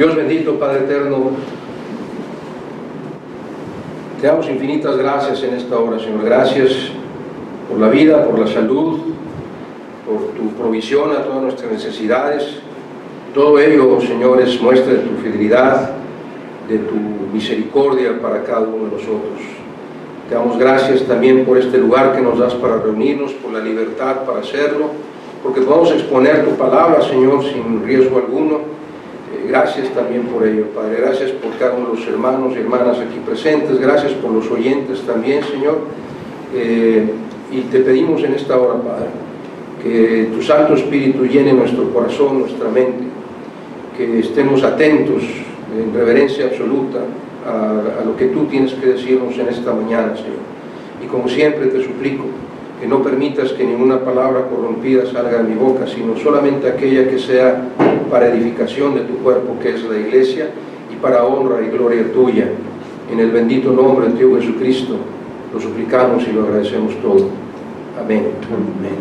Dios bendito, Padre eterno, te damos infinitas gracias en esta hora, Señor. Gracias por la vida, por la salud, por tu provisión a todas nuestras necesidades. Todo ello, Señor, es muestra de tu fidelidad, de tu misericordia para cada uno de nosotros. Te damos gracias también por este lugar que nos das para reunirnos, por la libertad para hacerlo, porque podemos exponer tu palabra, Señor, sin riesgo alguno. Gracias también por ello, Padre. Gracias por cada uno de los hermanos y hermanas aquí presentes. Gracias por los oyentes también, Señor. Y te pedimos en esta hora, Padre, que tu Santo Espíritu llene nuestro corazón, nuestra mente, que estemos atentos en reverencia absoluta a lo que tú tienes que decirnos en esta mañana, Señor. Y como siempre te suplico que no permitas que ninguna palabra corrompida salga de mi boca, sino solamente aquella que sea para edificación de tu cuerpo, que es la iglesia, y para honra y gloria tuya. En el bendito nombre de Dios Jesucristo lo suplicamos y lo agradecemos todo. Amén. Amén.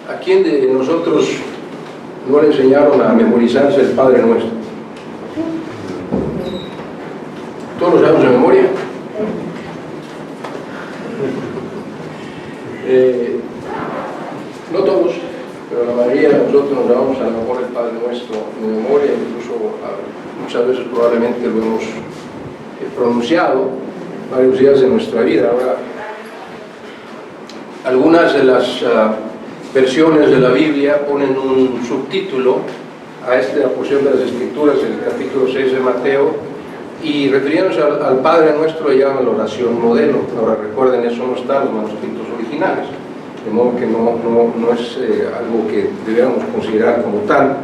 ¿A quién de nosotros no le enseñaron a memorizarse el Padre Nuestro? ¿Todos lo sabemos de memoria? No todos, pero la mayoría de nosotros nos llamamos a lo mejor el Padre Nuestro de memoria, incluso muchas veces probablemente lo hemos pronunciado varios días de nuestra vida. Ahora, algunas de las versiones de la Biblia ponen un subtítulo a esta porción de las Escrituras, en el capítulo 6 de Mateo, y refiriéndose al Padre Nuestro, le llaman la oración modelo. Ahora recuerden, eso no está en los manuscritos originales, de modo que no es algo que debiéramos considerar como tal.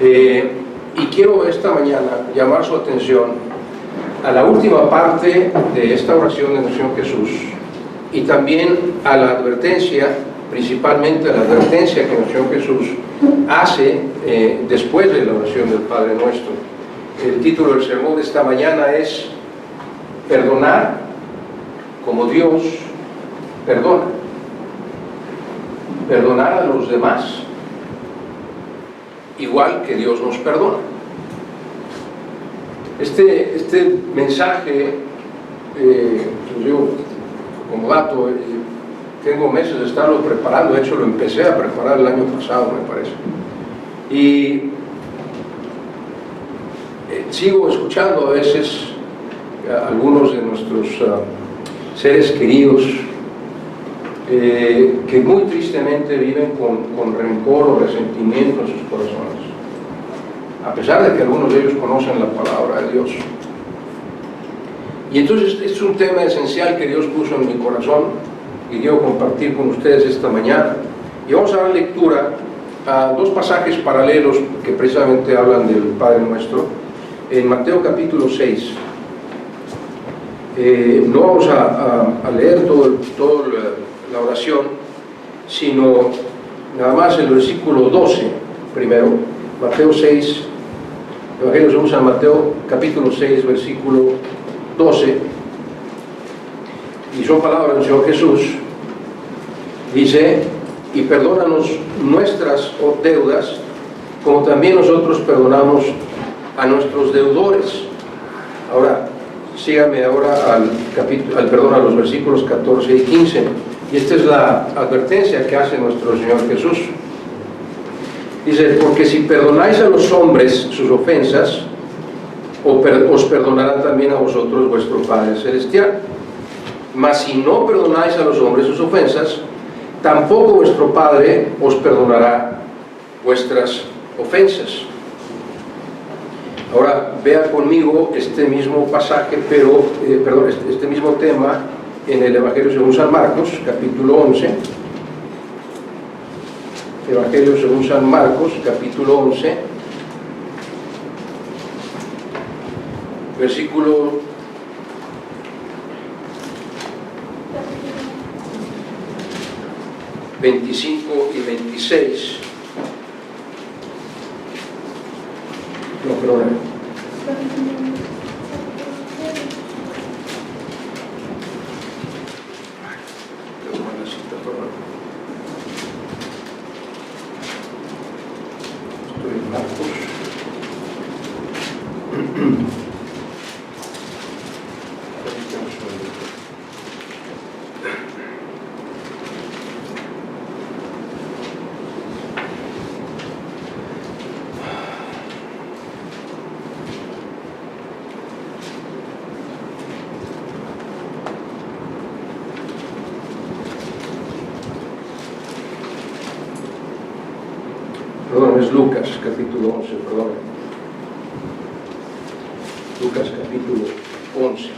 Y quiero esta mañana llamar su atención a la última parte de esta oración de nuestro Señor Jesús, y también a la advertencia, principalmente a la advertencia que nuestro Señor Jesús hace después de la oración del Padre Nuestro. El título del sermón de esta mañana es Perdonar como Dios perdona. Perdonar a los demás igual que Dios nos perdona. Este mensaje, yo como dato, tengo meses de estarlo preparando. De hecho lo empecé a preparar el año pasado, me parece, y sigo escuchando a veces a algunos de nuestros seres queridos que muy tristemente viven con rencor o resentimiento en sus corazones, a pesar de que algunos de ellos conocen la palabra de Dios. Y entonces es un tema esencial que Dios puso en mi corazón y quiero compartir con ustedes esta mañana. Y vamos a dar lectura a dos pasajes paralelos que precisamente hablan del Padre Nuestro. En Mateo capítulo 6, no vamos a leer toda la oración, sino nada más el versículo 12 primero. Mateo 6, Evangelio según San Mateo capítulo 6, versículo 12, y son palabras del Señor Jesús. Dice: y perdónanos nuestras deudas, como también nosotros perdonamos a nuestros deudores. Ahora, síganme ahora a los versículos 14 y 15. Y esta es la advertencia que hace nuestro Señor Jesús. Dice: porque si perdonáis a los hombres sus ofensas, os perdonará también a vosotros vuestro Padre Celestial. Mas si no perdonáis a los hombres sus ofensas, tampoco vuestro Padre os perdonará vuestras ofensas. Ahora vea conmigo este mismo pasaje, este mismo tema en el Evangelio según San Marcos, capítulo 11. Evangelio según San Marcos, capítulo 11, versículo 25 y 26. No, perdón. no, es Lucas, capítulo 11, perdón. Lucas, capítulo 11.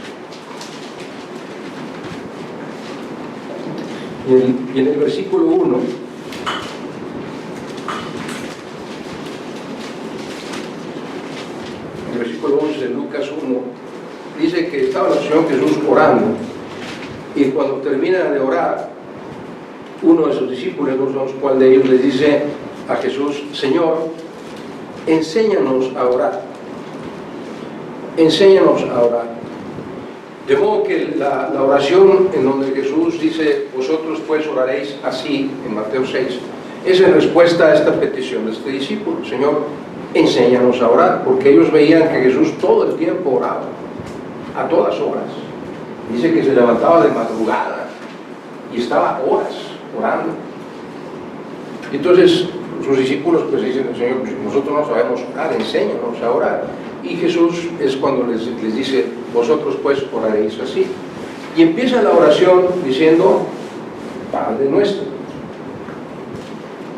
Y en el versículo 1, el versículo 11 de Lucas 1, dice que estaba el Señor Jesús orando, y cuando termina de orar, uno de sus discípulos, no sabemos cuál de ellos, le dice a Jesús: Señor, enséñanos a orar. Enséñanos a orar. De modo que la oración en donde Jesús dice: vosotros pues oraréis así, en Mateo 6, es en respuesta a esta petición de este discípulo: Señor, enséñanos a orar, porque ellos veían que Jesús todo el tiempo oraba, a todas horas. Dice que se levantaba de madrugada y estaba horas orando. Entonces sus discípulos pues dicen: Señor, pues nosotros no sabemos orar, enséñanos a orar. Y Jesús es cuando les dice: vosotros pues oraréis así. Y empieza la oración diciendo: Padre nuestro.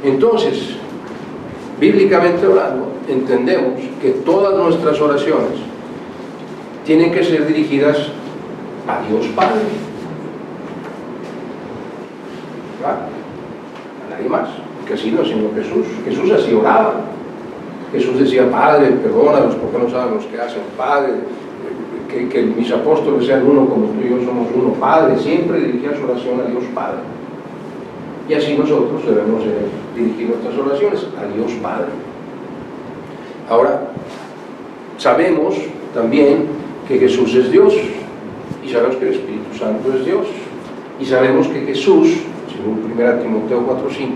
Entonces, bíblicamente hablando, entendemos que todas nuestras oraciones tienen que ser dirigidas a Dios Padre, ¿verdad? A nadie más, porque así lo enseñó Jesús. Jesús así oraba. Jesús decía: Padre, perdónalos porque no saben los que hacen. Padre, que mis apóstoles sean uno como tú y yo somos uno. Padre, siempre dirigía su oración a Dios Padre. Y así nosotros debemos dirigir nuestras oraciones a Dios Padre. Ahora, sabemos también que Jesús es Dios, y sabemos que el Espíritu Santo es Dios, y sabemos que Jesús, según 1 Timoteo 4:5,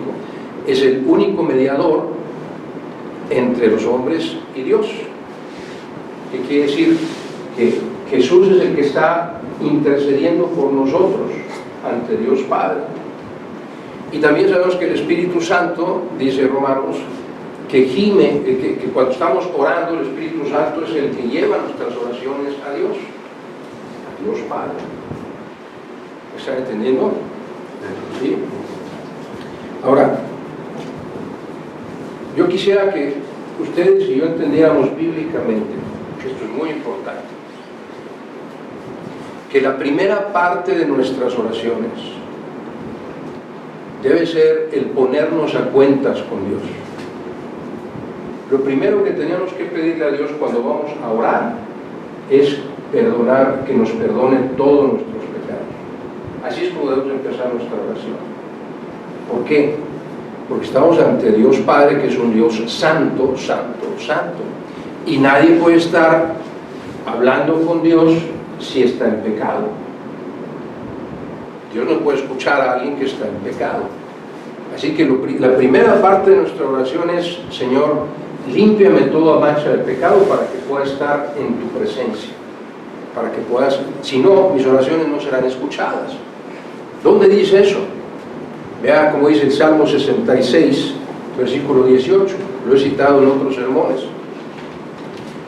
es el único mediador entre los hombres y Dios. ¿Qué quiere decir? Que Jesús es el que está intercediendo por nosotros ante Dios Padre. Y también sabemos que el Espíritu Santo, dice Romanos, que gime, que cuando estamos orando, el Espíritu Santo es el que lleva nuestras oraciones a Dios Padre. ¿Están entendiendo? ¿Sí? Ahora, yo quisiera que ustedes y yo entendiéramos bíblicamente, que esto es muy importante, que la primera parte de nuestras oraciones debe ser el ponernos a cuentas con Dios. Lo primero que tenemos que pedirle a Dios cuando vamos a orar es perdonar, que nos perdone todos nuestros pecados. Así es como debemos empezar nuestra oración. ¿Por qué? Porque estamos ante Dios Padre, que es un Dios santo, santo, santo. Y nadie puede estar hablando con Dios si está en pecado. Dios no puede escuchar a alguien que está en pecado. Así que la primera parte de nuestra oración es: Señor, límpiame toda mancha de pecado para que pueda estar en tu presencia. Para que puedas, si no, mis oraciones no serán escuchadas. ¿Dónde dice eso? Vea cómo dice el Salmo 66, versículo 18. Lo he citado en otros sermones.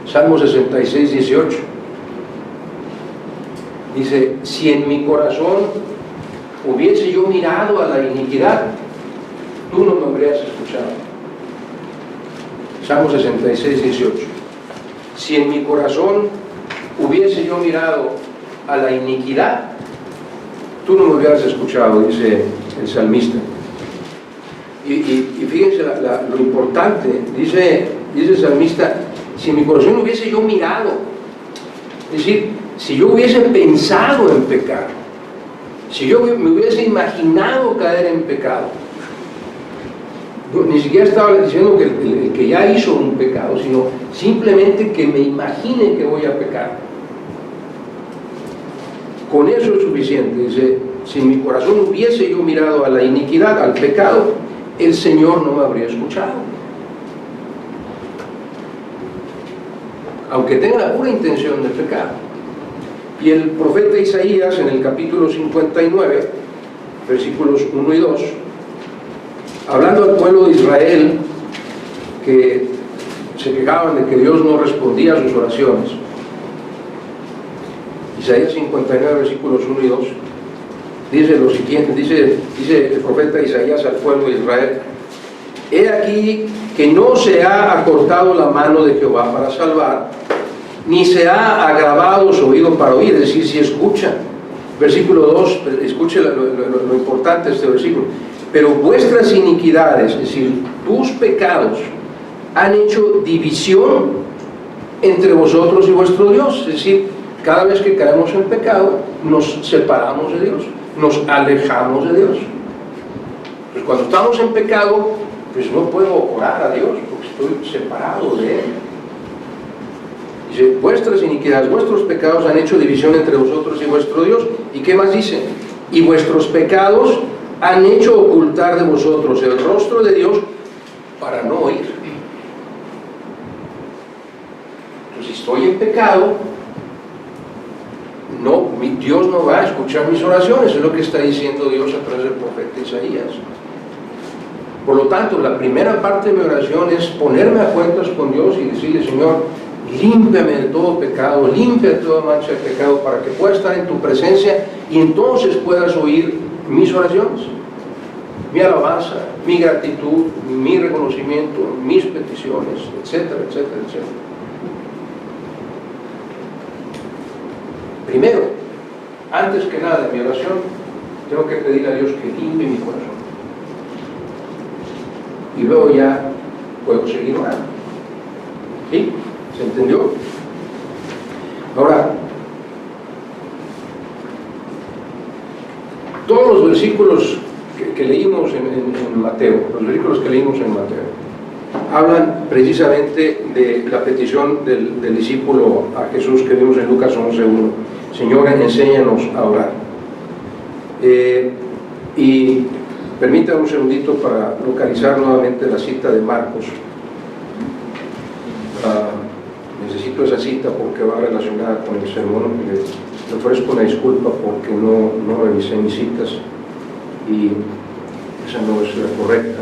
Salmo 66, 18. Dice: si en mi corazón hubiese yo mirado a la iniquidad, tú no me habrías escuchado. Salmo 66, 18. Si en mi corazón hubiese yo mirado a la iniquidad, tú no me hubieras escuchado, dice el salmista. Y fíjense lo importante, dice el salmista: si en mi corazón hubiese yo mirado, es decir, si yo hubiese pensado en pecar, si yo me hubiese imaginado caer en pecado, ni siquiera estaba diciendo que el que ya hizo un pecado, sino simplemente que me imagine que voy a pecar. Con eso es suficiente. Dice: si en mi corazón hubiese yo mirado a la iniquidad, al pecado, el Señor no me habría escuchado. Aunque tenga la pura intención de pecar. Y el profeta Isaías, en el capítulo 59, versículos 1 y 2, hablando al pueblo de Israel, que se quejaban de que Dios no respondía a sus oraciones, Isaías 59, versículos 1 y 2, dice lo siguiente, dice el profeta Isaías al pueblo de Israel: he aquí que no se ha acortado la mano de Jehová para salvar, ni se ha agravado su oído para oír, es decir, si escucha. Versículo 2, escuche lo importante de este versículo. Pero vuestras iniquidades, es decir, tus pecados, han hecho división entre vosotros y vuestro Dios. Es decir, cada vez que caemos en pecado, nos separamos de Dios, nos alejamos de Dios. Pues cuando estamos en pecado, pues no puedo orar a Dios, porque estoy separado de Él. Dice, vuestras iniquidades, vuestros pecados han hecho división entre vosotros y vuestro Dios. ¿Y qué más dice? Y vuestros pecados han hecho ocultar de vosotros el rostro de Dios para no oír. Entonces, si estoy en pecado, Dios no va a escuchar mis oraciones, es lo que está diciendo Dios a través del profeta Isaías. Por lo tanto, la primera parte de mi oración es ponerme a cuentas con Dios y decirle, Señor, límpiame de todo pecado, limpia de toda mancha de pecado, para que pueda estar en tu presencia y entonces puedas oír mis oraciones, mi alabanza, mi gratitud, mi reconocimiento, mis peticiones, etcétera, etcétera, etcétera. Primero, antes que nada en mi oración, tengo que pedirle a Dios que limpie mi corazón. Y luego ya puedo seguir orando. ¿Sí? ¿Se entendió? Ahora, todos los versículos que leímos en Mateo, los versículos que leímos en Mateo, hablan precisamente de la petición del discípulo a Jesús que vimos en Lucas 11:1. Señor, enséñanos a orar. Y permítanme un segundito para localizar nuevamente la cita de Marcos. Necesito esa cita porque va relacionada con el sermón. Le ofrezco una disculpa porque no revisé mis citas y esa no es la correcta.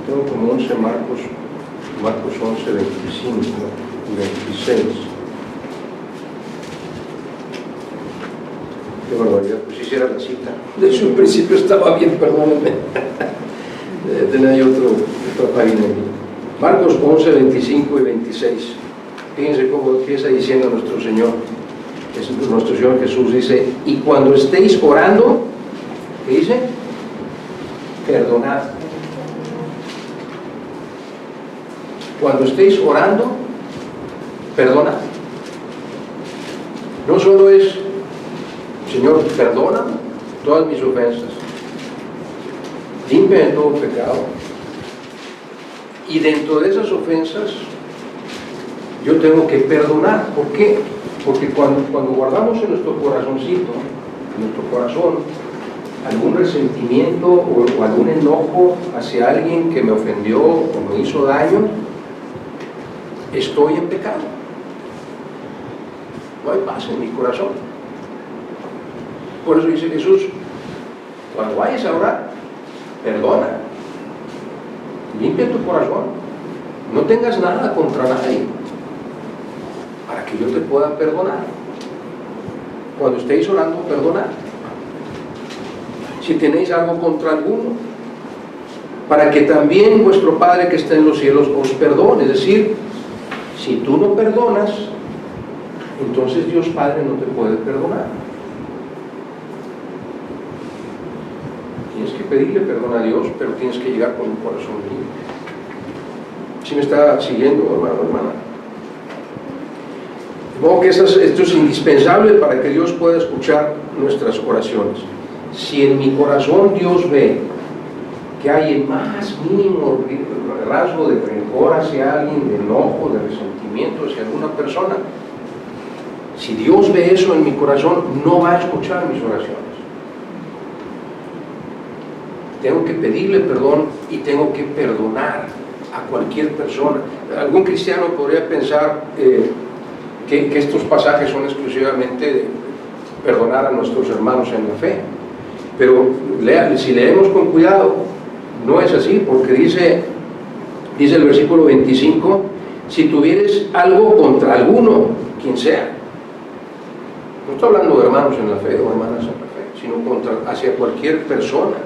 Tengo como 11 Marcos 11, 25 y 26. Qué barbaridad, pues hiciera la cita. De hecho, en principio estaba bien, perdónenme. Tenía ahí otra página aquí. Marcos 11, 25 y 26. Fíjense cómo empieza diciendo nuestro Señor Jesús, dice, y cuando estéis orando, ¿qué dice? Perdonad. Cuando estéis orando, perdonad. No solo es, Señor, perdona todas mis ofensas, limpia de todo pecado, y dentro de esas ofensas yo tengo que perdonar. ¿Por qué? Porque cuando guardamos en nuestro corazoncito, en nuestro corazón, algún resentimiento o algún enojo hacia alguien que me ofendió o me hizo daño, estoy en pecado. No hay paz en mi corazón. Por eso dice Jesús, cuando vayas a orar, perdona, limpia tu corazón, no tengas nada contra nadie, para que yo te pueda perdonar. Cuando estéis orando, perdonad. Si tenéis algo contra alguno, para que también vuestro Padre que está en los cielos os perdone. Es decir, si tú no perdonas, entonces Dios Padre no te puede perdonar. Tienes que pedirle perdón a Dios, pero tienes que llegar con un corazón limpio. ¿Sí me está siguiendo, hermano, hermana? Supongo que esto es indispensable para que Dios pueda escuchar nuestras oraciones. Si en mi corazón Dios ve que hay el más mínimo rasgo de rencor hacia alguien, de enojo, de resentimiento hacia alguna persona, si Dios ve eso en mi corazón, no va a escuchar mis oraciones. tengo que pedirle perdón y tengo que perdonar a cualquier persona. Algún cristiano podría pensar que estos pasajes son exclusivamente de perdonar a nuestros hermanos en la fe, pero si leemos con cuidado, no es así, porque dice el versículo 25, si tuvieres algo contra alguno, quien sea. No estoy hablando de hermanos en la fe o hermanas en la fe, sino hacia cualquier persona.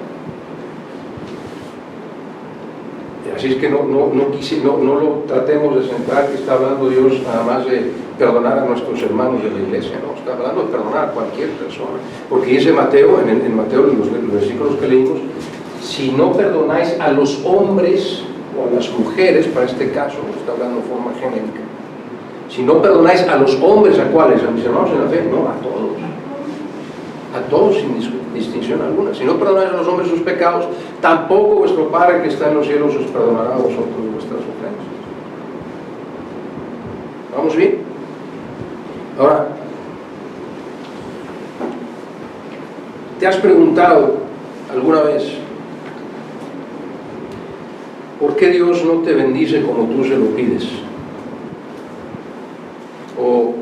Así es que no lo tratemos de centrar que está hablando Dios nada más de perdonar a nuestros hermanos de la iglesia, no, está hablando de perdonar a cualquier persona, porque dice Mateo, en Mateo, en los versículos que leímos, si no perdonáis a los hombres o a las mujeres, para este caso, está hablando de forma genérica, si no perdonáis a los hombres, ¿a cuáles? ¿A mis hermanos en la fe? No, a todos sin distinción alguna. Si no perdonáis a los hombres sus pecados, tampoco vuestro Padre que está en los cielos os perdonará a vosotros vuestras ofensas. ¿Vamos bien? Ahora, ¿te has preguntado alguna vez por qué Dios no te bendice como tú se lo pides? O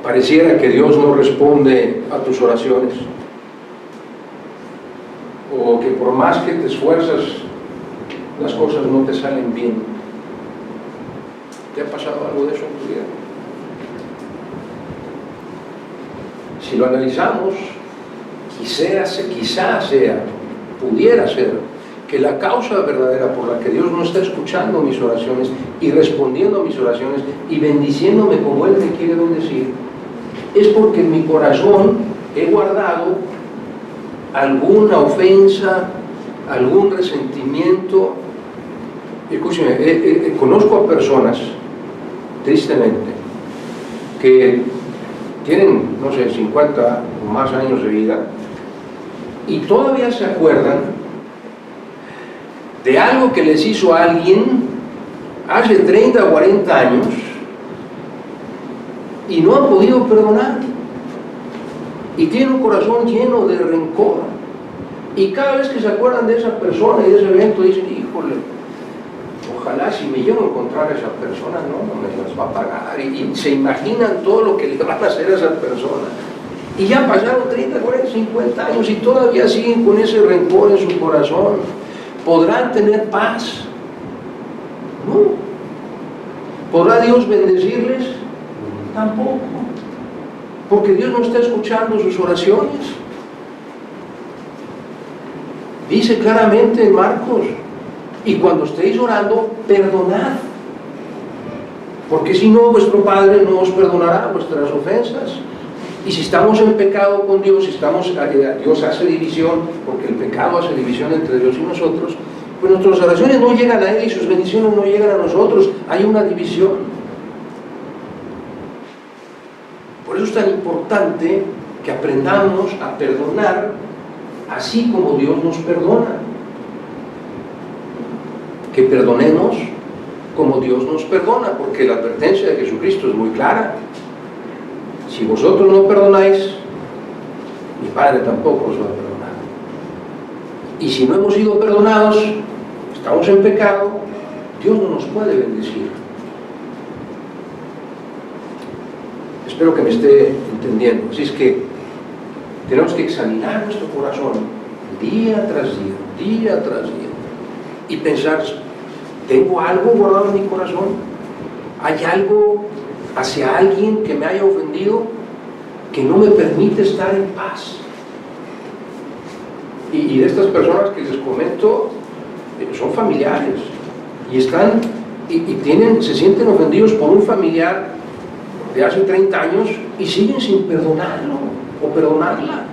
pareciera que Dios no responde a tus oraciones, o que por más que te esfuerzas, las cosas no te salen bien. ¿Te ha pasado algo de eso en tu vida? Si lo analizamos, pudiera ser que la causa verdadera por la que Dios no está escuchando mis oraciones y respondiendo a mis oraciones y bendiciéndome como Él me quiere bendecir, es porque en mi corazón he guardado alguna ofensa, algún resentimiento. Escúcheme, conozco a personas, tristemente, que tienen, no sé, 50 o más años de vida y todavía se acuerdan de algo que les hizo alguien hace 30 o 40 años y no han podido perdonar, y tienen un corazón lleno de rencor, y cada vez que se acuerdan de esa persona y de ese evento dicen, híjole, ojalá si me llego a encontrar a esa persona, no me las va a pagar, y se imaginan todo lo que le van a hacer a esa persona, y ya pasaron 30, 40, 50 años y todavía siguen con ese rencor en su corazón. ¿Podrán tener paz? No. ¿Podrá Dios bendecirles? Tampoco, porque Dios no está escuchando sus oraciones. Dice claramente en Marcos, y cuando estéis orando, perdonad, porque si no, vuestro Padre no os perdonará vuestras ofensas. Y si estamos en pecado con Dios, Dios hace división, porque el pecado hace división entre Dios y nosotros, pues nuestras oraciones no llegan a Él y sus bendiciones no llegan a nosotros, hay una división. Por eso es tan importante que aprendamos a perdonar así como Dios nos perdona. Que perdonemos como Dios nos perdona, porque la advertencia de Jesucristo es muy clara. Si vosotros no perdonáis, mi Padre tampoco os va a perdonar. Y si no hemos sido perdonados, estamos en pecado, Dios no nos puede bendecir. Espero que me esté entendiendo. Así es que tenemos que examinar nuestro corazón día tras día tras día, y pensar, ¿tengo algo guardado en mi corazón? ¿Hay algo hacia alguien que me haya ofendido que no me permite estar en paz? Y de estas personas que les comento, son familiares y se sienten ofendidos por un familiar de hace 30 años y siguen sin perdonarlo o perdonarla.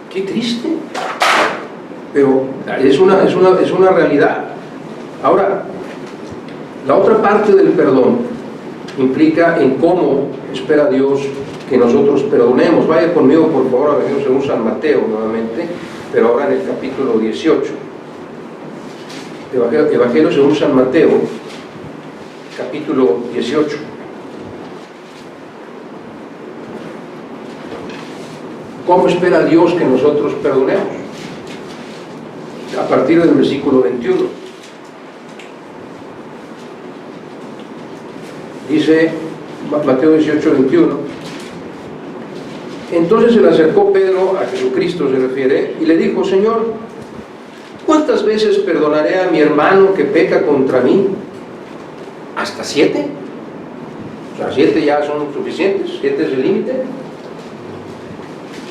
Qué triste, pero es una realidad. Ahora, la otra parte del perdón implica en cómo espera Dios que nosotros perdonemos. Vaya conmigo por favor a Evangelio según San Mateo nuevamente, pero ahora en el capítulo 18. Evangelio según San Mateo, capítulo 18. ¿Cómo espera Dios que nosotros perdonemos? A partir del versículo 21. Dice Mateo 18, 21. Entonces se le acercó Pedro, a Jesucristo se refiere, y le dijo: Señor, ¿cuántas veces perdonaré a mi hermano que peca contra mí? ¿Hasta 7? O sea, 7 ya son suficientes, 7 es el límite.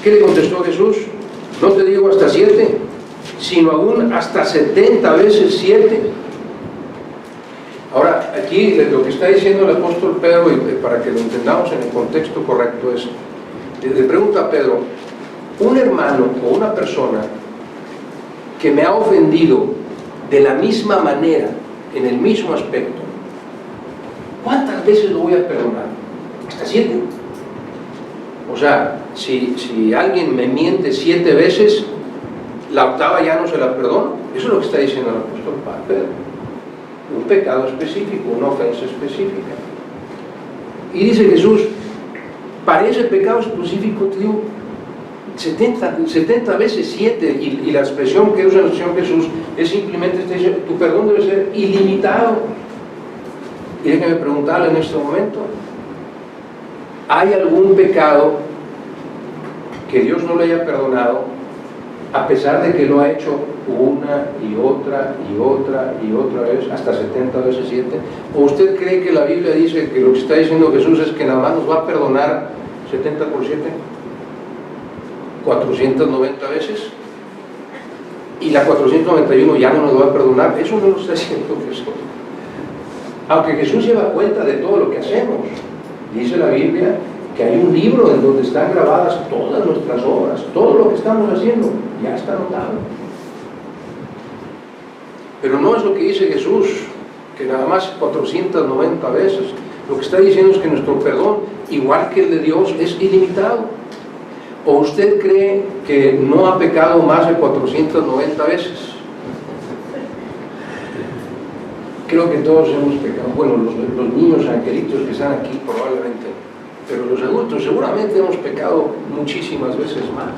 ¿Qué le contestó Jesús? No te digo hasta 7, sino aún hasta 70 veces 7. Ahora, aquí lo que está diciendo el apóstol Pedro, y para que lo entendamos en el contexto correcto, es, le pregunta a Pedro: un hermano o una persona que me ha ofendido de la misma manera, en el mismo aspecto, ¿cuántas veces lo voy a perdonar? ¿Hasta 7? O sea, si alguien me miente 7 veces, la octava ya no se la perdono. Eso es lo que está diciendo el apóstol Pedro. Un pecado específico, una ofensa específica. Y dice Jesús, para ese pecado específico te digo 70 veces 7, y la expresión que usa el Señor Jesús es simplemente, tu perdón debe ser ilimitado. Y déjeme preguntarle en este momento, ¿hay algún pecado que Dios no le haya perdonado a pesar de que lo ha hecho una y otra y otra y otra vez, hasta 70 veces 7? ¿O usted cree que la Biblia dice que lo que está diciendo Jesús es que nada más nos va a perdonar 70 por 7? 490 veces, y la 491 ya no nos va a perdonar. Eso no lo está diciendo Jesús. Aunque Jesús lleva cuenta de todo lo que hacemos. Dice la Biblia que hay un libro en donde están grabadas todas nuestras obras, todo lo que estamos haciendo ya está anotado. Pero no es lo que dice Jesús, que nada más 490 veces. Lo que está diciendo es que nuestro perdón, igual que el de Dios, es ilimitado. ¿O usted cree que no ha pecado más de 490 veces? Creo que todos hemos pecado. Bueno, los niños angelitos que están aquí probablemente, pero los adultos seguramente hemos pecado muchísimas veces más.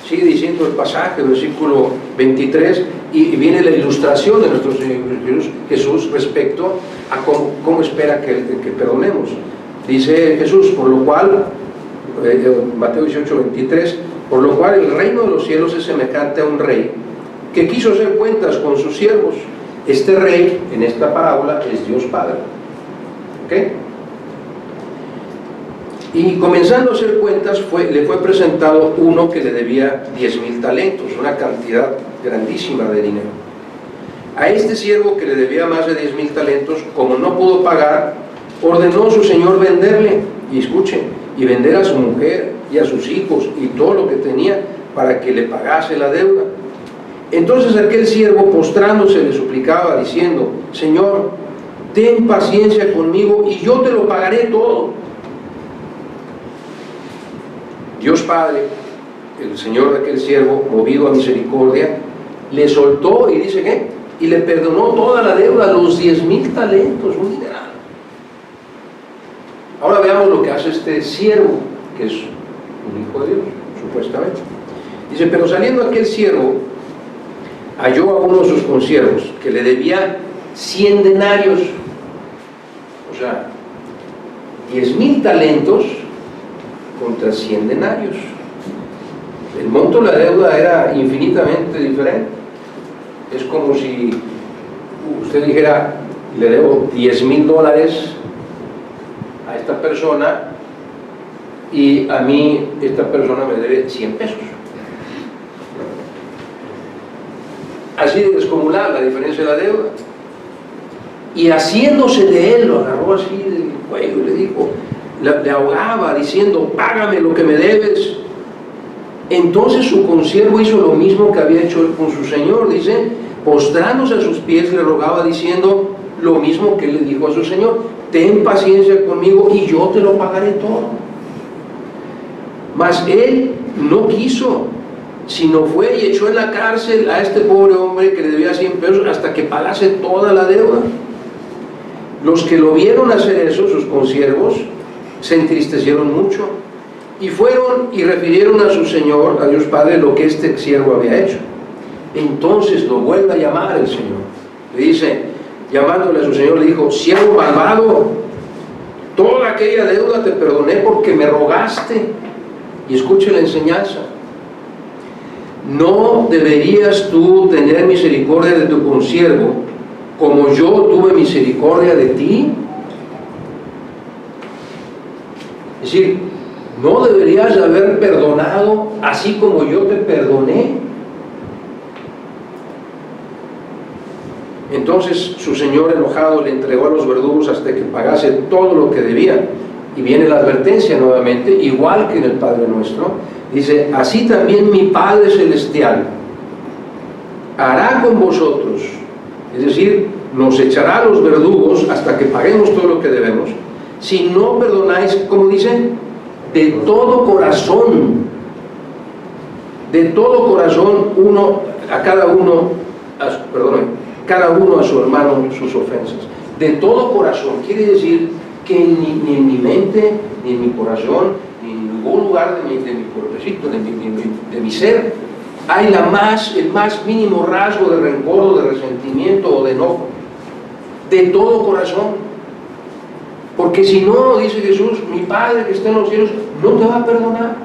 Sigue diciendo el pasaje, versículo 23, y viene la ilustración de nuestro Señor Jesús respecto a cómo espera que perdonemos. Dice Jesús, por lo cual, Mateo 18, 23, por lo cual el reino de los cielos es semejante a un rey que quiso hacer cuentas con sus siervos. Este rey, en esta parábola, es Dios Padre. ¿Ok? Y comenzando a hacer cuentas, le fue presentado uno que le debía 10,000 talentos, una cantidad grandísima de dinero. A este siervo que le debía más de 10,000 talentos, como no pudo pagar, ordenó su señor venderle, y escuchen, y vender a su mujer y a sus hijos y todo lo que tenía para que le pagase la deuda. Entonces aquel siervo, postrándose, le suplicaba diciendo: Señor, ten paciencia conmigo y yo te lo pagaré todo. Dios Padre, el Señor de aquel siervo, movido a misericordia, le soltó, y dice ¿qué? Y le perdonó toda la deuda, los 10,000 talentos, un dineral. Ahora veamos lo que hace este siervo, que es un hijo de Dios, supuestamente. Dice, pero saliendo aquel siervo, halló a uno de sus consiervos que le debía 100 denarios, o sea, 10,000 talentos contra 100 denarios. El monto de la deuda era infinitamente diferente. Es como si usted dijera, le debo $10,000 a esta persona y a mí esta persona me debe 100 pesos. Así de descomunal la diferencia de la deuda. Y haciéndose de él, lo agarró así del cuello y le dijo, le ahogaba diciendo, págame lo que me debes. Entonces su consiervo hizo lo mismo que había hecho él con su señor, dice, postrándose a sus pies le rogaba diciendo lo mismo que le dijo a su señor, ten paciencia conmigo y yo te lo pagaré todo. Mas él no quiso, sino fue y echó en la cárcel a este pobre hombre que le debía 100 pesos hasta que pagase toda la deuda. Los que lo vieron hacer eso, sus consiervos, se entristecieron mucho Y fueron y refirieron a su señor, a Dios Padre, lo que este siervo había hecho. Entonces lo vuelve a llamar el Señor. Le dice, llamándole a su señor, le dijo: siervo malvado, toda aquella deuda te perdoné porque me rogaste. Y escuche la enseñanza. ¿No deberías tú tener misericordia de tu consiervo como yo tuve misericordia de ti? Es decir, ¿no deberías haber perdonado así como yo te perdoné? Entonces su señor, enojado, le entregó a los verdugos hasta que pagase todo lo que debía. Y viene la advertencia nuevamente, igual que en el Padre Nuestro. Dice: así también mi Padre Celestial hará con vosotros. Es decir, nos echará a los verdugos hasta que paguemos todo lo que debemos, si no perdonáis, como dice, de todo corazón. De todo corazón, cada uno a su hermano sus ofensas. De todo corazón quiere decir que ni en mi mente, ni en mi corazón, ni en ningún lugar de mi cuerpecito, de mi ser, hay el más mínimo rasgo de rencor o de resentimiento o de enojo. De todo corazón. Porque si no, dice Jesús, mi Padre que está en los cielos no te va a perdonar.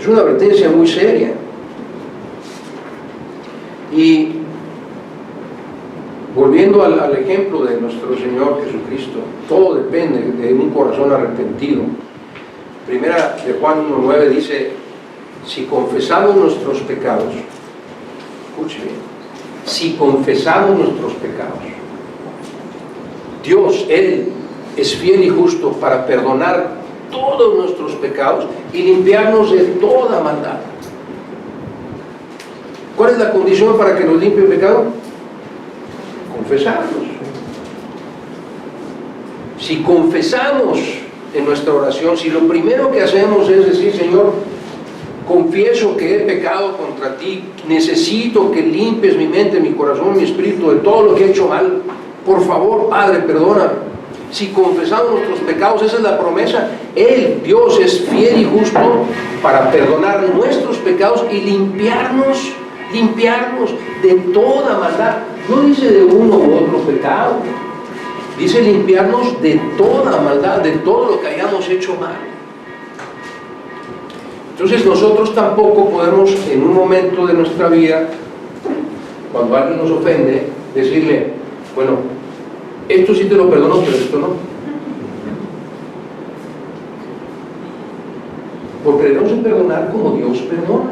Es una advertencia muy seria. Y volviendo al ejemplo de nuestro Señor Jesucristo, todo depende de un corazón arrepentido. Primera de Juan 1:9 dice: si confesamos nuestros pecados, escuche bien, si confesamos nuestros pecados, Dios, Él es fiel y justo para perdonar todos nuestros pecados y limpiarnos de toda maldad. ¿Cuál es la condición para que nos limpie el pecado? Confesarnos. Si confesamos en nuestra oración, si lo primero que hacemos es decir: Señor, confieso que he pecado contra ti, necesito que limpies mi mente, mi corazón, mi espíritu de todo lo que he hecho mal, por favor, Padre, perdóname. Si confesamos nuestros pecados, esa es la promesa. Él, Dios, es fiel y justo para perdonar nuestros pecados y limpiarnos de toda maldad. No dice de uno u otro pecado, dice limpiarnos de toda maldad, de todo lo que hayamos hecho mal. Entonces nosotros tampoco podemos en un momento de nuestra vida, cuando alguien nos ofende, decirle: bueno, esto sí te lo perdono, pero esto no. Porque debemos perdonar como Dios perdona,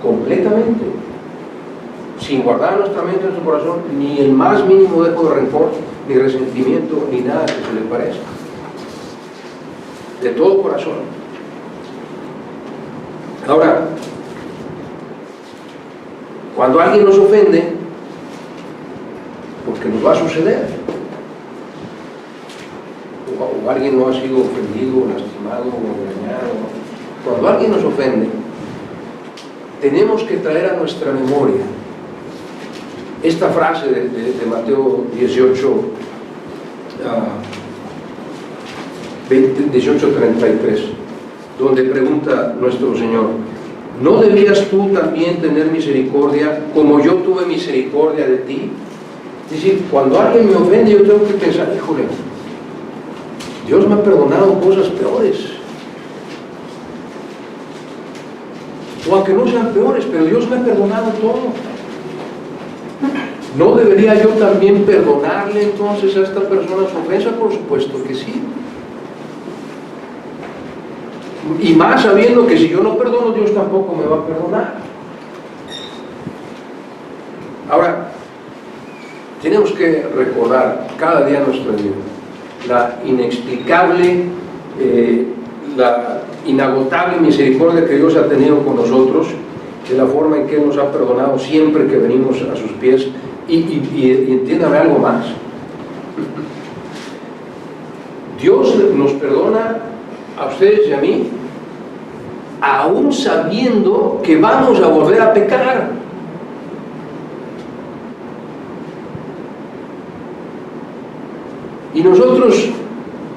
completamente, sin guardar en nuestra mente, en nuestro corazón, ni el más mínimo dejo de rencor, ni resentimiento, ni nada que se le parezca. De todo corazón. Ahora, cuando alguien nos ofende, porque nos va a suceder, o alguien no ha sido ofendido, lastimado o engañado, cuando alguien nos ofende, tenemos que traer a nuestra memoria esta frase de Mateo 18:33, donde pregunta nuestro Señor: ¿no debías tú también tener misericordia como yo tuve misericordia de ti? Es decir, cuando alguien me ofende, yo tengo que pensar: híjole, Dios me ha perdonado cosas peores, o aunque no sean peores, pero Dios me ha perdonado todo. ¿No debería yo también perdonarle entonces a esta persona su ofensa? Por supuesto que sí. Y más sabiendo que si yo no perdono, Dios tampoco me va a perdonar. Ahora, tenemos que recordar cada día en nuestra vida la inexplicable, la inagotable misericordia que Dios ha tenido con nosotros, de la forma en que Él nos ha perdonado siempre que venimos a sus pies. Y entiéndame algo más: Dios nos perdona a ustedes y a mí aún sabiendo que vamos a volver a pecar. nosotros,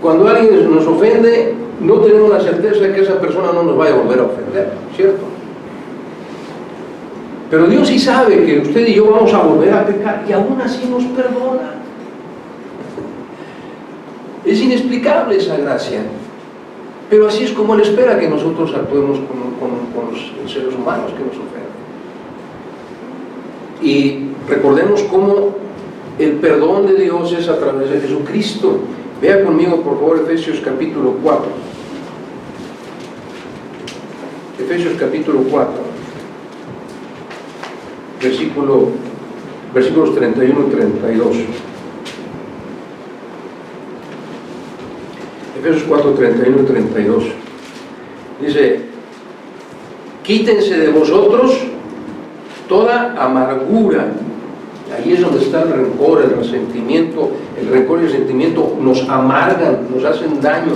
cuando alguien nos ofende, no tenemos la certeza de que esa persona no nos vaya a volver a ofender, ¿cierto? Pero Dios sí sabe que usted y yo vamos a volver a pecar, y aún así nos perdona. Es inexplicable esa gracia, pero así es como Él espera que nosotros actuemos con los seres humanos que nos ofenden. Y recordemos cómo el perdón de Dios es a través de Jesucristo. Vea conmigo, por favor, Efesios capítulo 4. Efesios capítulo 4, versículos 31 y 32. Efesios 4, 31 y 32. Dice: quítense de vosotros toda amargura. Ahí es donde está el rencor, el resentimiento. El rencor y el resentimiento nos amargan, nos hacen daño.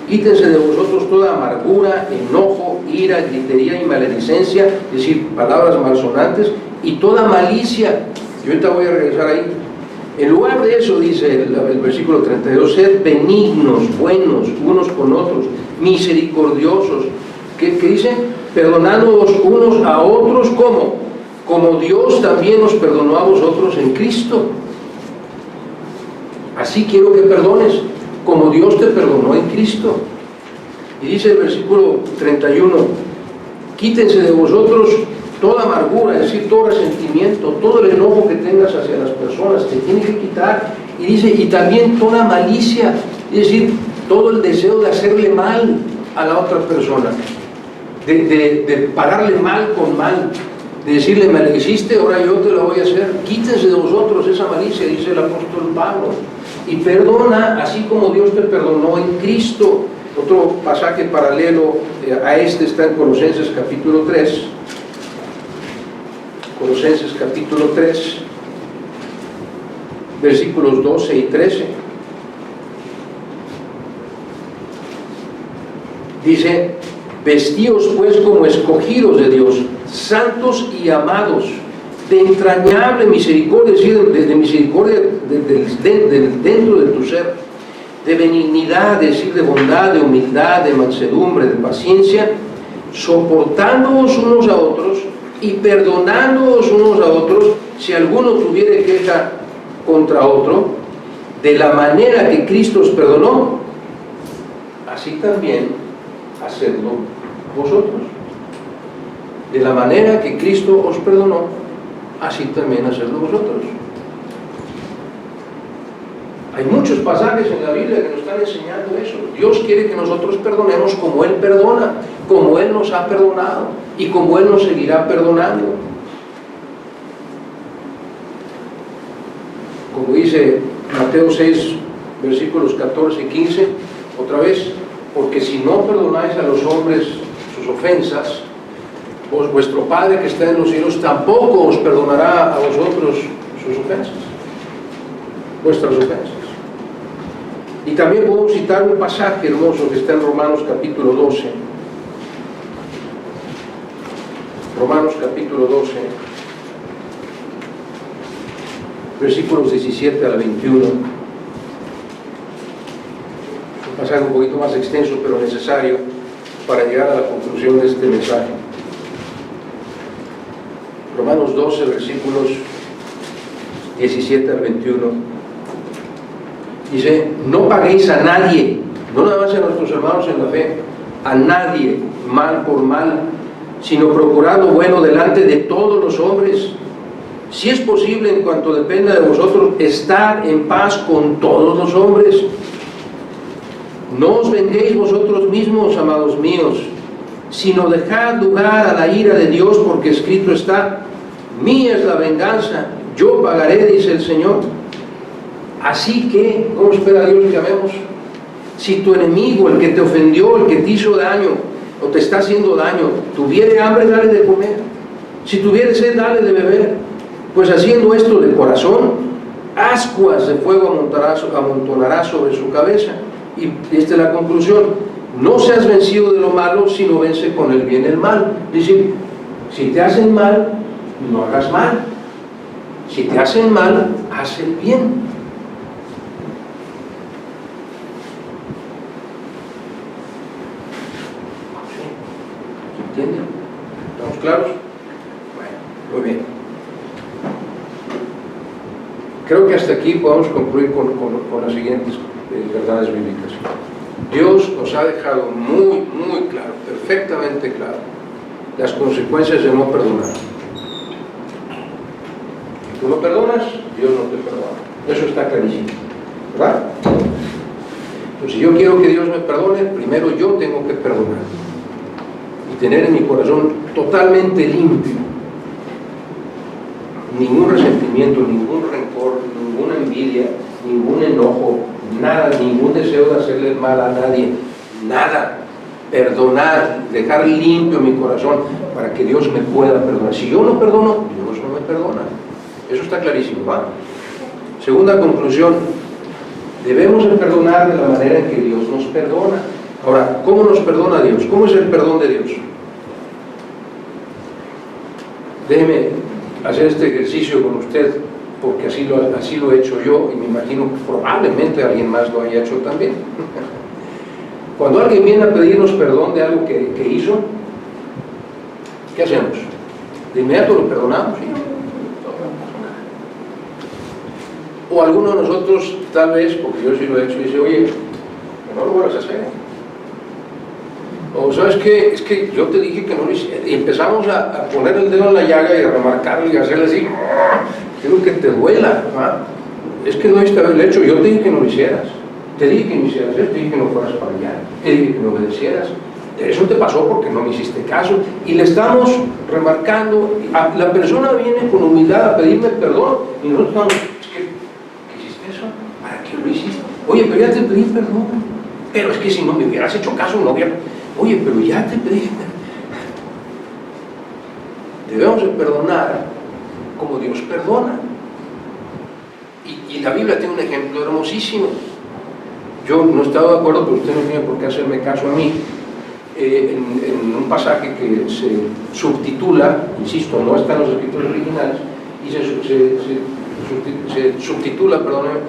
Quítense de vosotros toda amargura, enojo, ira, gritería y maledicencia, es decir, palabras malsonantes, y toda malicia. Yo ahorita voy a regresar ahí. En lugar de eso, dice el versículo 32, sed benignos, buenos, unos con otros, misericordiosos. ¿Qué dice? Perdonándoos unos a otros, ¿cómo? Como Dios también nos perdonó a vosotros en Cristo. Así quiero que perdones, como Dios te perdonó en Cristo. Y dice el versículo 31, quítense de vosotros toda amargura, es decir, todo resentimiento, todo el enojo que tengas hacia las personas, te tiene que quitar. Y dice, y también toda malicia, es decir, todo el deseo de hacerle mal a la otra persona, de pagarle mal con mal, de decirle, me la hiciste, ahora yo te la voy a hacer. Quítense de vosotros esa malicia, dice el apóstol Pablo, y perdona así como Dios te perdonó en Cristo. Otro pasaje paralelo a este está en Colosenses capítulo 3. Colosenses capítulo 3, versículos 12 y 13. Dice: vestíos pues como escogidos de Dios, santos y amados, de entrañable misericordia, es decir, de misericordia dentro de tu ser, de benignidad, es decir, de bondad, de humildad, de mansedumbre, de paciencia, soportándoos unos a otros y perdonándoos unos a otros, si alguno tuviere queja contra otro, de la manera que Cristo os perdonó, así también hacedlo vosotros. De la manera que Cristo os perdonó, así también hacedlo vosotros. Hay muchos pasajes en la Biblia que nos están enseñando eso. Dios quiere que nosotros perdonemos como Él perdona, como Él nos ha perdonado y como Él nos seguirá perdonando. Como dice Mateo 6, versículos 14 y 15, otra vez, porque si no perdonáis a los hombres sus ofensas, vuestro Padre que está en los cielos tampoco os perdonará a vosotros sus ofensas, vuestras ofensas. Y también podemos citar un pasaje hermoso que está en Romanos capítulo 12. Romanos capítulo 12, versículos 17 al 21. Un pasaje un poquito más extenso, pero necesario para llegar a la conclusión de este mensaje. Romanos 12, versículos 17 al 21. Dice: no paguéis a nadie, no nada más a nuestros hermanos en la fe, a nadie mal por mal, sino procurad lo bueno delante de todos los hombres. Si es posible, en cuanto dependa de vosotros, estar en paz con todos los hombres. No os venguéis vosotros mismos, amados míos, sino dejad lugar a la ira de Dios, porque escrito está: mía es la venganza, yo pagaré, dice el Señor. Así que, ¿cómo espera Dios que amemos? Si tu enemigo, el que te ofendió, el que te hizo daño o te está haciendo daño, tuviere hambre, dale de comer. Si tuviere sed, dale de beber. Pues haciendo esto de corazón, ascuas de fuego amontonará sobre su cabeza. Y esta es la conclusión: no seas vencido de lo malo, sino vence con el bien el mal. Es decir, si te hacen mal, no hagas mal. Si te hacen mal, haz el bien. claros? Bueno, muy bien. Creo que hasta aquí podemos concluir con las siguientes verdades bíblicas. Dios nos ha dejado muy, muy claro, perfectamente claro, las consecuencias de no perdonar. Si tú no perdonas, Dios no te perdona. Eso está clarísimo, ¿verdad? Entonces, si yo quiero que Dios me perdone, primero yo tengo que perdonar y tener en mi corazón totalmente limpio. Ningún resentimiento, ningún rencor, ninguna envidia, ningún enojo, nada, ningún deseo de hacerle mal a nadie, nada. Perdonar, dejar limpio mi corazón para que Dios me pueda perdonar. Si yo no perdono, Dios no me perdona. Eso está clarísimo, ¿va? Segunda conclusión, debemos de perdonar de la manera en que Dios nos perdona. Ahora, ¿cómo nos perdona Dios? ¿Cómo es el perdón de Dios? Déjeme hacer este ejercicio con usted, porque así lo he hecho yo, y me imagino que probablemente alguien más lo haya hecho también. Cuando alguien viene a pedirnos perdón de algo que hizo, ¿qué hacemos? ¿De inmediato lo perdonamos? ¿Sí? O alguno de nosotros, tal vez, porque yo sí lo he hecho, dice, oye, que no lo vuelvas a hacer. O ¿sabes qué? Es que yo te dije que no lo hicieras. Y empezamos a poner el dedo en la llaga y a remarcarlo y a hacerle así, quiero que te duela, ¿verdad? Es que no debiste haberlo hecho, yo te dije que no lo hicieras. Te dije que no hicieras esto, te dije que no fueras para allá, te dije que no obedecieras. Eso te pasó porque no me hiciste caso. Y le estamos remarcando, la persona viene con humildad a pedirme perdón y nosotros estamos, es que, ¿qué hiciste eso? ¿Para qué lo hiciste? Oye, pero ya te pedí perdón. Pero es que si no me hubieras hecho caso, no hubiera... Oye, pero ya te pedí perdón. Debemos de perdonar como Dios perdona. Y la Biblia tiene un ejemplo hermosísimo. Yo no estaba de acuerdo, pero usted no tiene por qué hacerme caso a mí. En un pasaje que se subtitula, insisto, no está en los escritores originales, y se subtitula, perdóneme,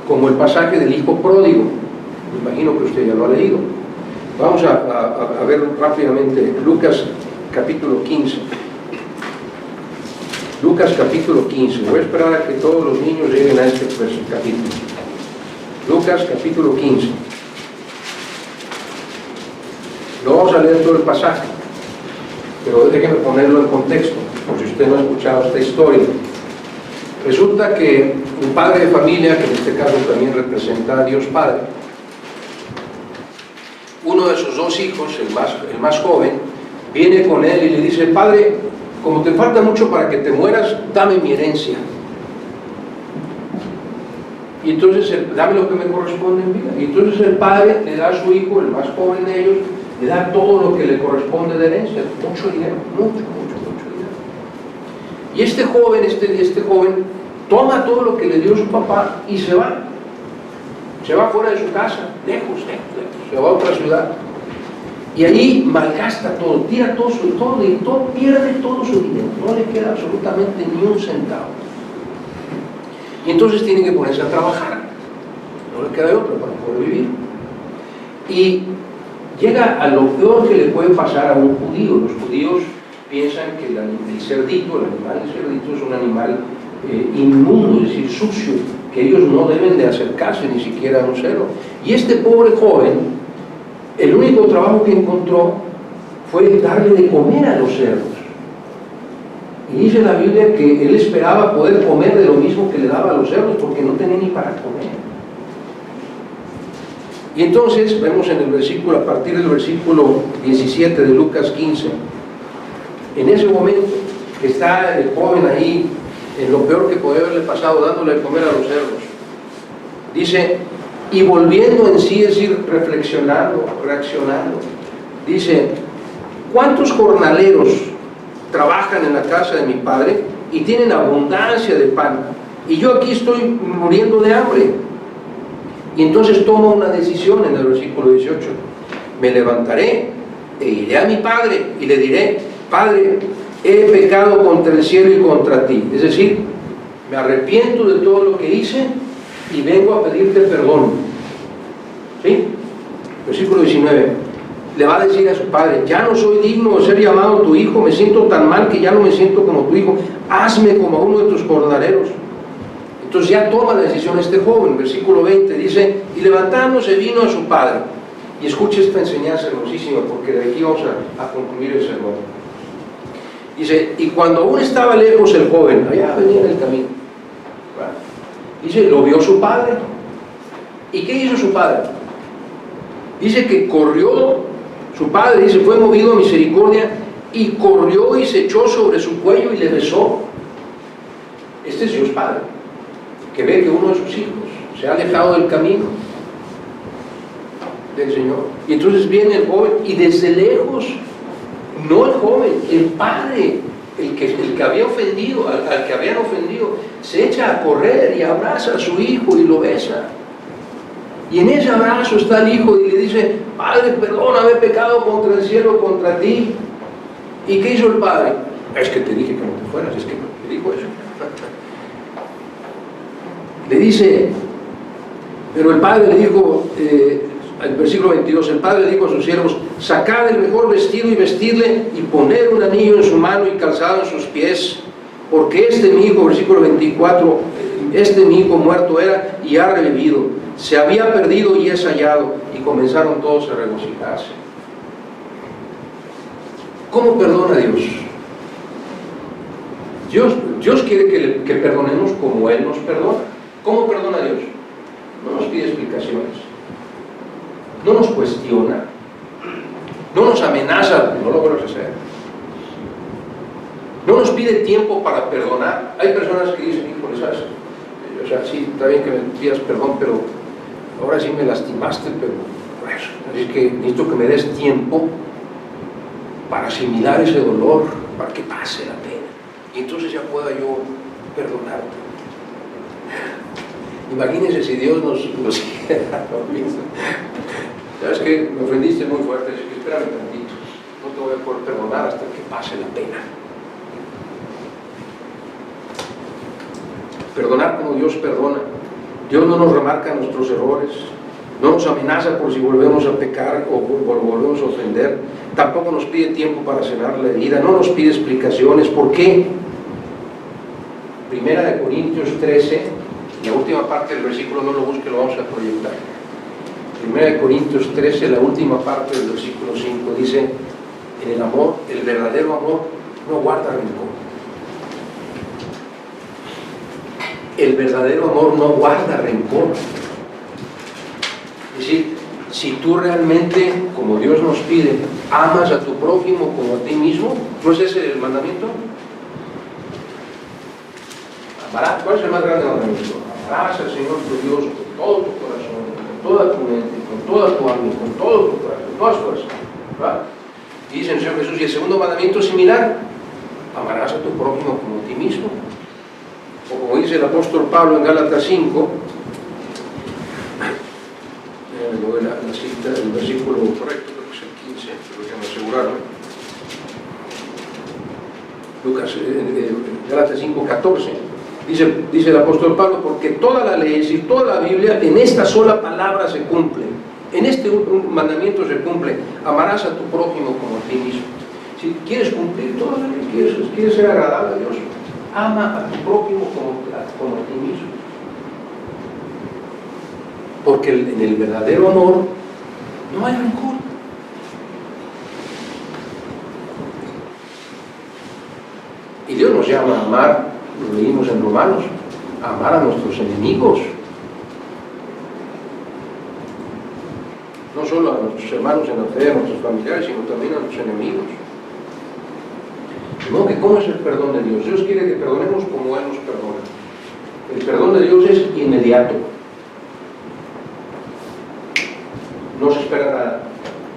como el pasaje del hijo pródigo. Me imagino que usted ya lo ha leído. Vamos a ver rápidamente Lucas capítulo 15. Lucas capítulo 15. Voy a esperar a que todos los niños lleguen a este capítulo. Lucas capítulo 15. No vamos a leer todo el pasaje, pero déjenme ponerlo en contexto, por si usted no ha escuchado esta historia. Resulta que un padre de familia, que en este caso también representa a Dios Padre, uno de sus dos hijos, el más joven, viene con él y le dice, padre, como te falta mucho para que te mueras, dame mi herencia. Y entonces, dame lo que me corresponde en vida. Y entonces el padre le da a su hijo, el más joven de ellos, le da todo lo que le corresponde de herencia, mucho dinero, mucho dinero. Y este joven toma todo lo que le dio su papá y se va fuera de su casa, lejos, se va a otra ciudad, y ahí malgasta todo, tira todo, pierde todo su dinero, no le queda absolutamente ni un centavo. Y entonces tiene que ponerse a trabajar, no le queda de otra para poder vivir. Y llega a lo peor que le puede pasar a un judío. Los judíos piensan que el animal del cerdito es un animal inmundo, es decir, sucio, que ellos no deben de acercarse ni siquiera a un cerdo. Y este pobre joven, el único trabajo que encontró fue darle de comer a los cerdos. Y dice la Biblia que él esperaba poder comer de lo mismo que le daba a los cerdos, porque no tenía ni para comer. Y entonces vemos en el versículo, a partir del versículo 17 de Lucas 15, en ese momento que está el joven ahí, en lo peor que podía haberle pasado, dándole de comer a los cerdos, dice, y volviendo en sí, es decir, reaccionando, dice, ¿cuántos jornaleros trabajan en la casa de mi padre y tienen abundancia de pan? Y yo aquí estoy muriendo de hambre. Y entonces toma una decisión en el versículo 18. Me levantaré e iré a mi padre y le diré, Padre, he pecado contra el cielo y contra ti. Es decir, me arrepiento de todo lo que hice y vengo a pedirte perdón. ¿Sí? Versículo 19. le va a decir a su padre: ya no soy digno de ser llamado tu hijo, me siento tan mal que ya no me siento como tu hijo, hazme como a uno de tus jornaleros. Entonces ya toma la decisión este joven. Versículo 20 dice: y levantándose vino a su padre. Y escuche esta enseñanza hermosísima, porque de aquí vamos a concluir el sermón. Dice: y cuando aún estaba lejos el joven, allá venía en el camino, dice, lo vio su padre. ¿Y qué hizo su padre? Dice que corrió, su padre, dice, fue movido a misericordia y corrió y se echó sobre su cuello y le besó. Este es Dios Padre, que ve que uno de sus hijos se ha alejado del camino del Señor. Y entonces viene el joven y desde lejos, no el joven, el padre, el que había ofendido, al que habían ofendido, se echa a correr y abraza a su hijo y lo besa. Y en ese abrazo está el hijo y le dice: padre, perdóname, he pecado contra el cielo, contra ti. ¿Y qué hizo el padre? Es que te dije que no te fueras, es que te dijo eso. Le dice, pero el padre le dijo, el versículo 22, el padre le dijo a sus siervos: sacad el mejor vestido y vestidle, y poned un anillo en su mano y calzado en sus pies, porque este mi hijo, versículo 24, este mi hijo muerto era y ha revivido, se había perdido y es hallado. Y comenzaron todos a regocijarse. ¿Cómo perdona Dios? Dios quiere que perdonemos como Él nos perdona. ¿Cómo perdona Dios? No nos pide explicaciones, no nos cuestiona, no nos amenaza: no lo vuelvas a hacer. No nos pide tiempo para perdonar. Hay personas que dicen: híjole, ¿sabes? O sea, sí, está bien que me pidas perdón, pero ahora sí me lastimaste, pero bueno, es que necesito que me des tiempo para asimilar ese dolor, para que pase la pena, y entonces ya pueda yo perdonarte. Imagínense si Dios nos hiciera lo mismo. ¿Sabes qué? Me ofendiste muy fuerte, así que espérame tantito, no te voy a poder perdonar hasta que pase la pena. Perdonar como Dios perdona. Dios no nos remarca nuestros errores, no nos amenaza por si volvemos a pecar o volvemos a ofender, tampoco nos pide tiempo para sanar la herida, no nos pide explicaciones. ¿Por qué? Primera de Corintios 13, la última parte del versículo, no lo busque, lo vamos a proyectar. Primera de Corintios 13, la última parte del versículo 5, dice: en el amor, el verdadero amor no guarda rencor. El verdadero amor no guarda rencor. Es decir, si tú realmente, como Dios nos pide, amas a tu prójimo como a ti mismo, ¿no es ese el mandamiento? Amarás. ¿Cuál es el más grande mandamiento? Amarás al Señor tu Dios con todo tu corazón, con toda tu mente, con toda tu alma, con todo tu corazón, con todas tus fuerzas. Y dice el Señor Jesús, y el segundo mandamiento es similar: amarás a tu prójimo como a ti mismo. O como dice el apóstol Pablo en Gálatas 5, la cita, el versículo correcto, creo que es el 15, pero déjame asegurarme. Gálatas 5, 14, dice el apóstol Pablo: porque toda la ley, es decir, toda la Biblia, en esta sola palabra se cumple. En este mandamiento se cumple: amarás a tu prójimo como a ti mismo. Si quieres cumplir toda la ley, quieres ser agradable a Dios, ama a tu prójimo como a ti mismo. Porque en el verdadero amor no hay rencor. Y Dios nos llama a amar, lo leímos en Romanos, a amar a nuestros enemigos. No solo a nuestros hermanos en la fe, a nuestros familiares, sino también a nuestros enemigos. De modo que, ¿cómo es el perdón de Dios? Dios quiere que perdonemos como Él nos perdona. El perdón de Dios es inmediato. No se espera nada.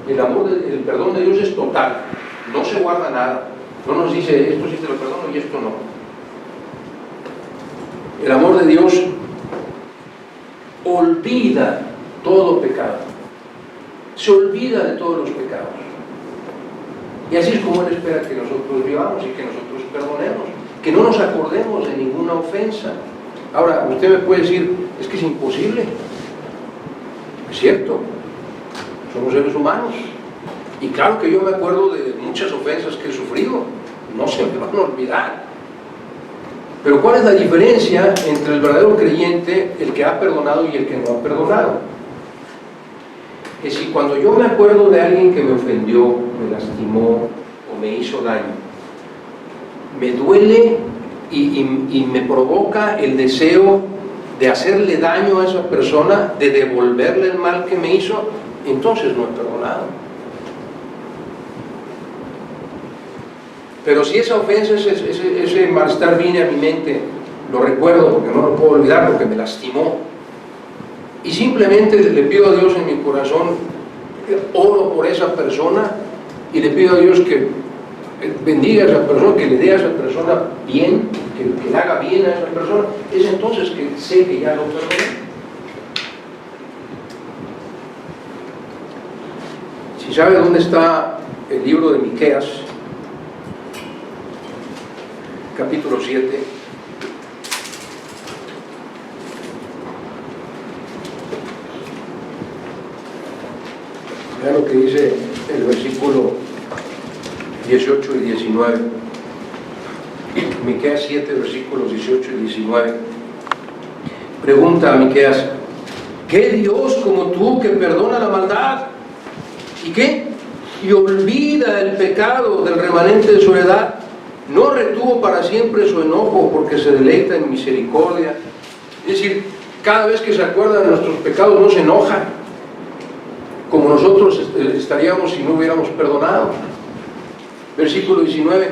El perdón de Dios es total. No se guarda nada. No nos dice: esto sí te lo perdono y esto no. El amor de Dios olvida todo pecado. Se olvida de todos los pecados. Y así es como Él espera que nosotros vivamos y que nosotros perdonemos, que no nos acordemos de ninguna ofensa. Ahora, usted me puede decir: es que es imposible. Es cierto, somos seres humanos, Y claro que yo me acuerdo de muchas ofensas que he sufrido, no se me van a olvidar. Pero ¿cuál es la diferencia entre el verdadero creyente, el que ha perdonado y el que no ha perdonado? Que si cuando yo me acuerdo de alguien que me ofendió, me lastimó o me hizo daño, me duele y me provoca el deseo de hacerle daño a esa persona, de devolverle el mal que me hizo, entonces no he perdonado. Pero si esa ofensa, ese malestar viene a mi mente, lo recuerdo porque no lo puedo olvidar, porque me lastimó, y simplemente le pido a Dios en mi corazón, oro por esa persona y le pido a Dios que bendiga a esa persona, que le dé a esa persona bien, que le haga bien a esa persona, es entonces que sé que ya lo perdoné. Si sabe dónde está el libro de Miqueas, capítulo 7, vean lo que dice el versículo 18 y 19. Miqueas 7, versículos 18 y 19. Pregunta a Miqueas: ¿qué Dios como tú que perdona la maldad? ¿Y qué? Y olvida el pecado del remanente de su heredad. No retuvo para siempre su enojo, porque se deleita en misericordia. Es decir, cada vez que se acuerda de nuestros pecados no se enoja, como nosotros estaríamos si no hubiéramos perdonado. Versículo 19.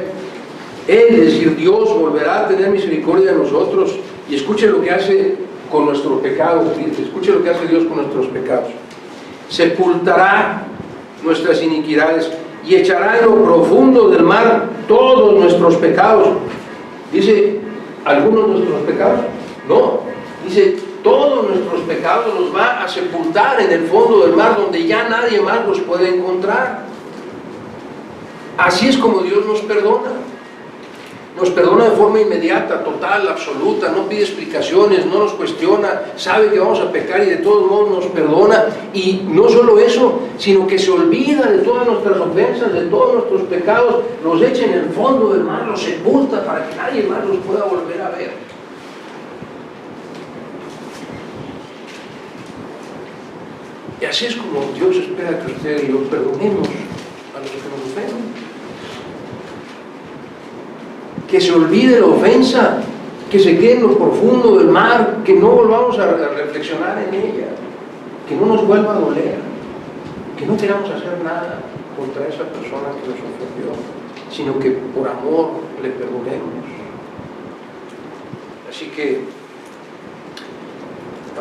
Él, es decir, Dios, volverá a tener misericordia de nosotros. Y escuche lo que hace con nuestro pecado. Escuche lo que hace Dios con nuestros pecados. Sepultará nuestras iniquidades y echará en lo profundo del mar todos nuestros pecados. Dice, ¿algunos de nuestros pecados? No, dice, todos nuestros pecados los va a sepultar en el fondo del mar, donde ya nadie más los puede encontrar. Así es como Dios nos perdona. Nos perdona de forma inmediata, total, absoluta, no pide explicaciones, no nos cuestiona, sabe que vamos a pecar y de todos modos nos perdona. Y no solo eso, sino que se olvida de todas nuestras ofensas, de todos nuestros pecados, los echa en el fondo del mar, los sepulta para que nadie más los pueda volver a ver. Y así es como Dios espera que usted y yo perdonemos a los que nos ofenden. Que se olvide la ofensa, que se quede en lo profundo del mar, que no volvamos a reflexionar en ella, que no nos vuelva a doler, que no queramos hacer nada contra esa persona que nos ofendió, sino que por amor le perdonemos. Así que,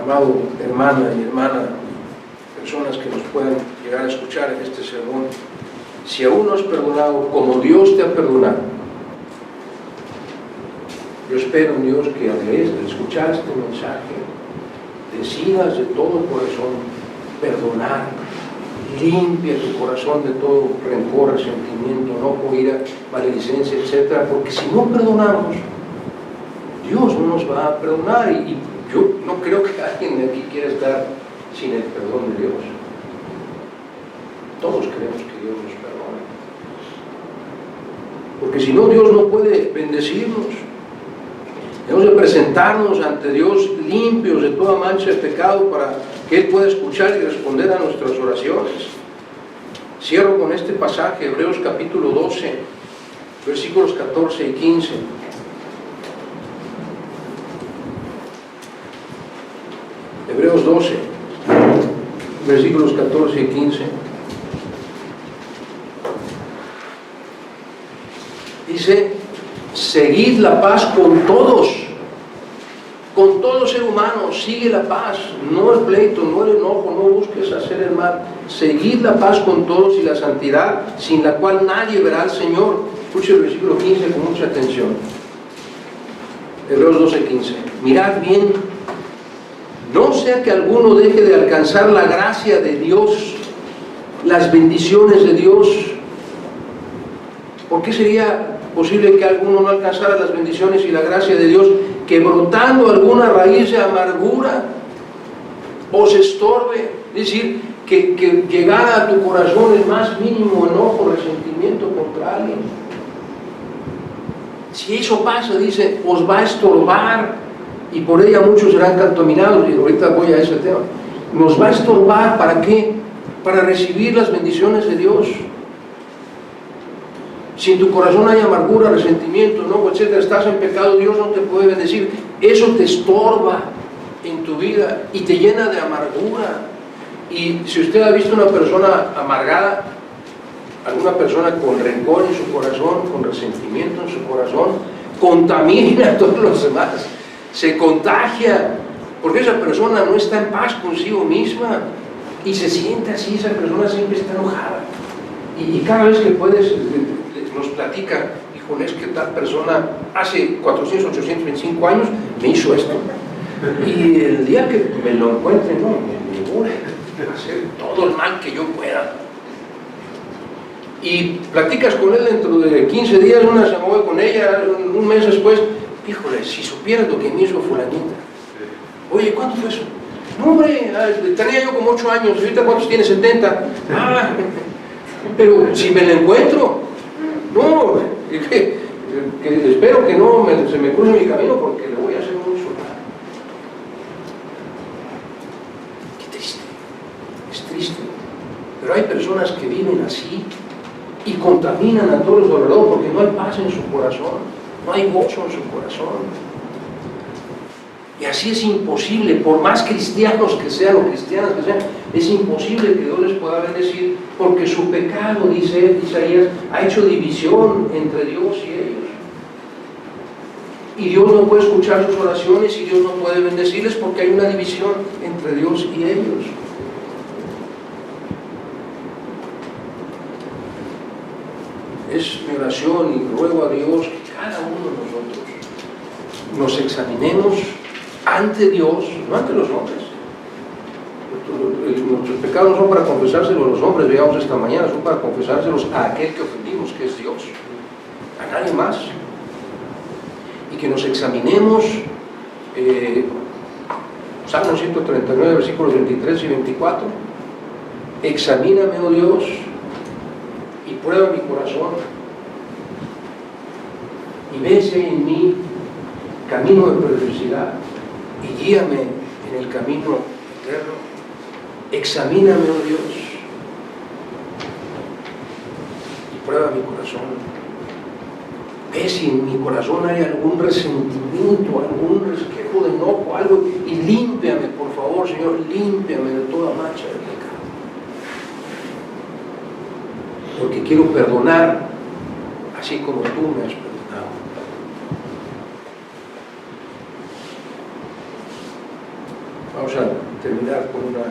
amado hermana y hermana, personas que nos puedan llegar a escuchar en este sermón, si aún no has perdonado como Dios te ha perdonado, yo espero en Dios que al escuchar este mensaje decidas de todo corazón perdonar, limpia tu corazón de todo rencor, resentimiento, enojo, ira, maledicencia, etc. Porque si no perdonamos, Dios no nos va a perdonar, y yo no creo que alguien de aquí quiera estar sin el perdón de Dios. Todos queremos que Dios nos perdone, porque si no, Dios no puede bendecirnos. Debemos de presentarnos ante Dios limpios de toda mancha de pecado para que Él pueda escuchar y responder a nuestras oraciones. Cierro con este pasaje, Hebreos capítulo 12, versículos 14 y 15. Hebreos 12, versículos 14 y 15. Dice: seguid la paz con todos ser humano, sigue la paz, no el pleito, no el enojo, no busques hacer el mal. Seguid la paz con todos y la santidad, sin la cual nadie verá al Señor. Escuche el versículo 15 con mucha atención. Hebreos 12, 15. Mirad bien, no sea que alguno deje de alcanzar la gracia de Dios, las bendiciones de Dios. ¿Por qué sería posible que alguno no alcanzara las bendiciones y la gracia de Dios? Que brotando alguna raíz de amargura os estorbe. Es decir, que llegara a tu corazón el más mínimo enojo, resentimiento contra alguien. Si eso pasa, dice, os va a estorbar y por ella muchos serán contaminados, y ahorita voy a ese tema. Nos va a estorbar, ¿para qué? Para recibir las bendiciones de Dios. Si en tu corazón hay amargura, resentimiento, enojo, etcétera, estás en pecado, Dios no te puede bendecir. Eso te estorba en tu vida y te llena de amargura. Y si usted ha visto una persona amargada, alguna persona con rencor en su corazón, con resentimiento en su corazón, contamina a todos los demás, se contagia, porque esa persona no está en paz consigo misma y se siente así, esa persona siempre está enojada. Y cada vez que puedes, nos platica, híjole, es que tal persona hace 400, 825 años me hizo esto. Y el día que me lo encuentre, no, me voy a hacer todo el mal que yo pueda. Y platicas con él dentro de 15 días, una se mueve con ella, un mes después, híjole, si supieras lo que me hizo fulanita. Oye, ¿cuánto fue eso? No, hombre, tenía yo como 8 años, ahorita ¿cuántos tiene? 70. Ah, pero si me la encuentro, no, que espero que no se me cruce mi camino porque le voy a hacer mucho mal. Qué triste, es triste. Pero hay personas que viven así y contaminan a todos los alrededor porque no hay paz en su corazón, no hay gozo en su corazón. Y así es imposible, por más cristianos que sean o cristianas que sean, es imposible que Dios les pueda bendecir porque su pecado, dice Isaías, ha hecho división entre Dios y ellos. Y Dios no puede escuchar sus oraciones y Dios no puede bendecirles porque hay una división entre Dios y ellos. Es mi oración y ruego a Dios que cada uno de nosotros nos examinemos ante Dios, no ante los hombres. Nuestros pecados no son para confesárselos a los hombres, veamos esta mañana, son para confesárselos a aquel que ofendimos, que es Dios, a nadie más. Y que nos examinemos, Salmo 139, versículos 23 y 24, examíname, oh Dios, y prueba mi corazón, y ve si hay en mí camino de perversidad, y guíame en el camino eterno. Examíname, oh Dios, y prueba mi corazón. Ve si en mi corazón hay algún resentimiento, algún resquejo de enojo, algo, y límpiame, por favor, Señor, límpiame de toda mancha de pecado. Porque quiero perdonar así como tú me has perdonado. Vamos a terminar con una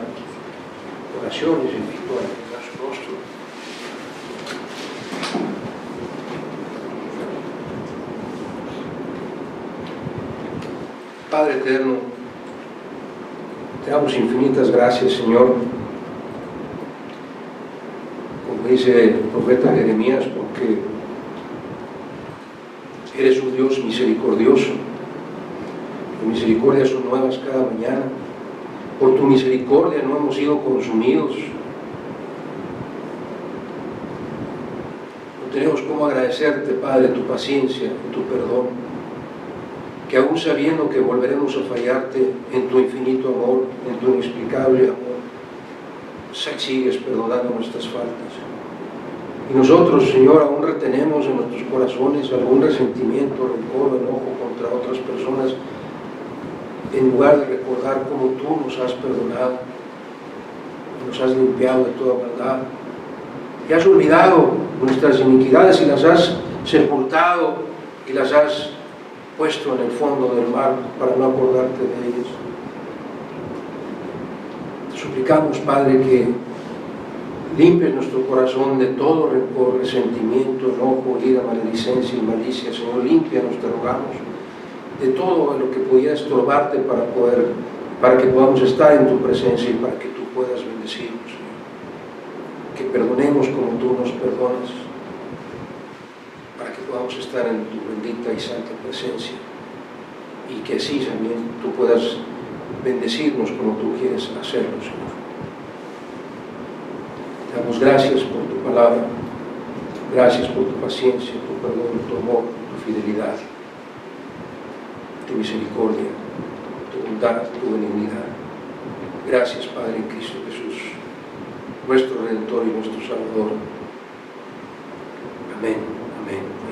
oración y les invito a inclinar su rostro. Padre eterno, te damos infinitas gracias, Señor, como dice el profeta Jeremías, porque eres un Dios misericordioso. Tus misericordias son nuevas cada mañana. Por tu misericordia no hemos sido consumidos. No tenemos cómo agradecerte, Padre, tu paciencia y tu perdón, que aún sabiendo que volveremos a fallarte en tu infinito amor, en tu inexplicable amor, sigues perdonando nuestras faltas. Y nosotros, Señor, aún retenemos en nuestros corazones algún resentimiento, rencor, enojo contra otras personas, en lugar de recordar cómo tú nos has perdonado, nos has limpiado de toda maldad, y has olvidado nuestras iniquidades y las has sepultado y las has puesto en el fondo del mar para no acordarte de ellas. Te suplicamos, Padre, que limpies nuestro corazón de todo rencor, resentimiento, enojo, ira, maledicencia y malicia. Señor, límpianos, te rogamos, de todo lo que pudiera estorbarte para que podamos estar en tu presencia y para que tú puedas bendecirnos, Señor. Que perdonemos como tú nos perdonas, para que podamos estar en tu bendita y santa presencia y que así también tú puedas bendecirnos como tú quieres hacerlo, Señor. Damos gracias por tu palabra, gracias por tu paciencia, tu perdón, tu amor, tu fidelidad, tu misericordia, tu bondad, tu benignidad. Gracias, Padre, en Cristo Jesús, nuestro Redentor y nuestro Salvador. Amén, amén.